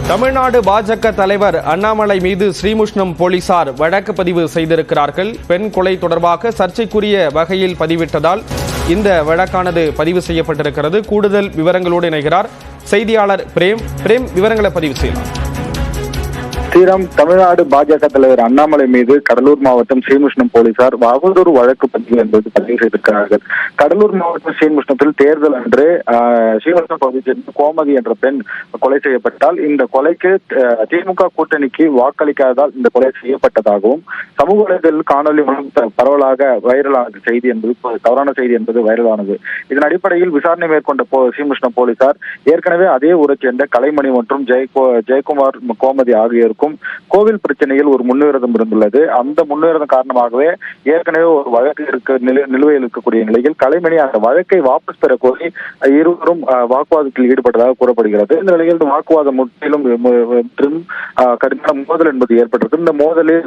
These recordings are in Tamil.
தமிழ்நாடு பாஜக தலைவர் அண்ணாமலை மீது ஸ்ரீமுஷ்ணம் போலீசார் வழக்கு பதிவு செய்திருக்கிறார்கள். பெண் கொலை தொடர்பாக சர்ச்சைக்குரிய வகையில் பதிவிட்டதால் இந்த வழக்கானது பதிவு செய்யப்பட்டிருக்கிறது. கூடுதல் விவரங்களோடு இணைகிறார் செய்தியாளர் பிரேம். விவரங்களை பதிவு செய்யலாம். தமிழ்நாடு பாஜக தலைவர் அண்ணாமலை மீது கடலூர் மாவட்டம் ஸ்ரீமுஷ்ணம் போலீசார் அவதூறு வழக்கு பதிவு என்பது பதிவு செய்திருக்கிறார்கள். கடலூர் மாவட்டம் ஸ்ரீமுஷ்ணத்தில் தேர்தல் அன்று ஸ்ரீமுஷ்ணம் பகுதியை சேர்ந்த கோமதி என்ற பெண் கொலை செய்யப்பட்டால் இந்த கொலைக்கு திமுக கூட்டணிக்கு வாக்களிக்காததால் இந்த கொலை செய்யப்பட்டதாகவும் சமூக வலைதளத்தில் காணொலி மூலம் பரவலாக வைரலான செய்தி என்பது தவறான செய்தி என்பது வைரலானது. இதன் அடிப்படையில் விசாரணை மேற்கொண்ட ஸ்ரீமுஷ்ணம் போலீசார் ஏற்கனவே அதே ஊரை சேர்ந்த கலைமணி மற்றும் ஜெயக்குமார் கோமதி ஆகியோருக்கும் கோவில் பிரச்சனையில் ஒரு முன்னுரிதம் இருந்துள்ளது. அந்த முன்னுரிதம் காரணமாகவே ஏற்கனவே ஒரு வழக்கு நிலுவையில் இருக்கக்கூடிய நிலையில் கலைமணி அந்த வழக்கை வாபஸ் பெற கோரி இருவரும் வாக்குவாதத்தில் ஈடுபட்டதாக கூறப்படுகிறது. இந்த நிலையில் வாக்குவாதம் முற்றிலும் கடுமையான மோதல் என்பது ஏற்பட்டது. இந்த மோதலில்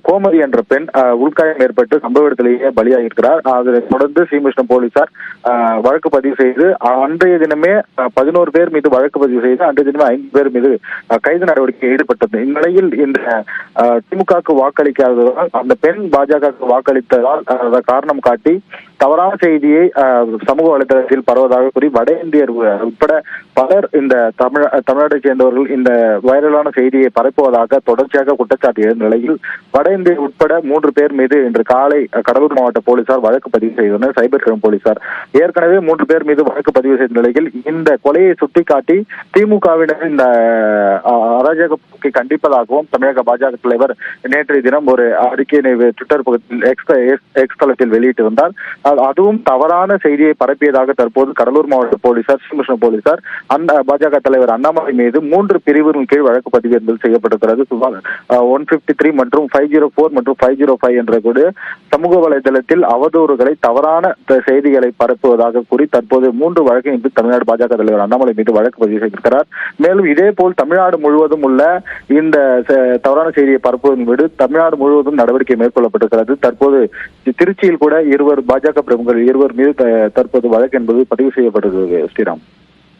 கோமதி என்ற பெண் உள்காயம் ஏற்பட்டு சம்பவ இடத்திலேயே பலியாகியிருக்கிறார். அதனை தொடர்ந்து ஸ்ரீமுஷ்ணம் போலீசார் வழக்கு பதிவு செய்து அன்றைய தினமே 11 பேர் மீது வழக்கு பதிவு செய்து அன்றைய தினமே 5 பேர் மீது கைது நடவடிக்கை ஈடுபட்டது. இந்நிலையில் இந்த திமுகவுக்கு வாக்களிக்காததால் அந்த பெண் பாஜகவுக்கு வாக்களித்ததால் காரணம் காட்டி தவறான செய்தியை சமூக வலைதளத்தில் பரவதாக கூறி வட இந்தியர் உட்பட பலர் இந்த தமிழ்நாட்டை சேர்ந்தவர்கள் இந்த வைரலான செய்தியை பரப்புவதாக தொடர்ச்சியாக குற்றச்சாட்டிய நிலையில் வட இந்தியர் உட்பட 3 பேர் மீது இன்று காலை கடலூர் மாவட்ட போலீசார் வழக்கு பதிவு செய்தனர். சைபர் கிரைம் போலீசார் ஏற்கனவே 3 பேர் மீது வழக்கு பதிவு செய்த நிலையில் இந்த கொலையை சுட்டிக்காட்டி திமுகவினர் இந்த அராஜக போக்கை கண்டிப்பதாகவும் தமிழக பாஜக தலைவர் நேற்றைய தினம் ஒரு அறிக்கையினை ட்விட்டர் பக்கத்தில் எக்ஸ் தளத்தில் வெளியிட்டிருந்தார். அதுவும் தவறான செய்தியை பரப்பியதாக தற்போது கடலூர் மாவட்ட போலீசார் ஸ்ரீமுஷ்ணம் போலீசார் அந்த பாஜக தலைவர் அண்ணாமலை மீது 3 பிரிவின் கீழ் வழக்கு பதிவு என்பது செய்யப்பட்டிருக்கிறது. 153 மற்றும் 504 மற்றும் 505 என்ற கூட சமூக வலைதளத்தில் அவதூறுகளை தவறான செய்திகளை பரப்புவதாக கூறி தற்போது 3 வழக்கை இன்று தமிழ்நாடு பாஜக தலைவர் அண்ணாமலை மீது வழக்கு பதிவு செய்திருக்கிறார். மேலும் இதே போல் தமிழ்நாடு முழுவதும் உள்ள இந்த தவறான செய்தியை பரப்புவதன் மீது தமிழ்நாடு முழுவதும் நடவடிக்கை மேற்கொள்ளப்பட்டிருக்கிறது. தற்போது திருச்சியில் கூட பாஜக பிரமுகர் 2 மீது தற்போது வழக்கு என்பது பதிவு செய்யப்பட்டிருக்கிறது. ஸ்ரீராம்,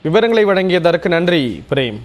விவரங்களை வழங்கியதற்கு நன்றி பிரேம்.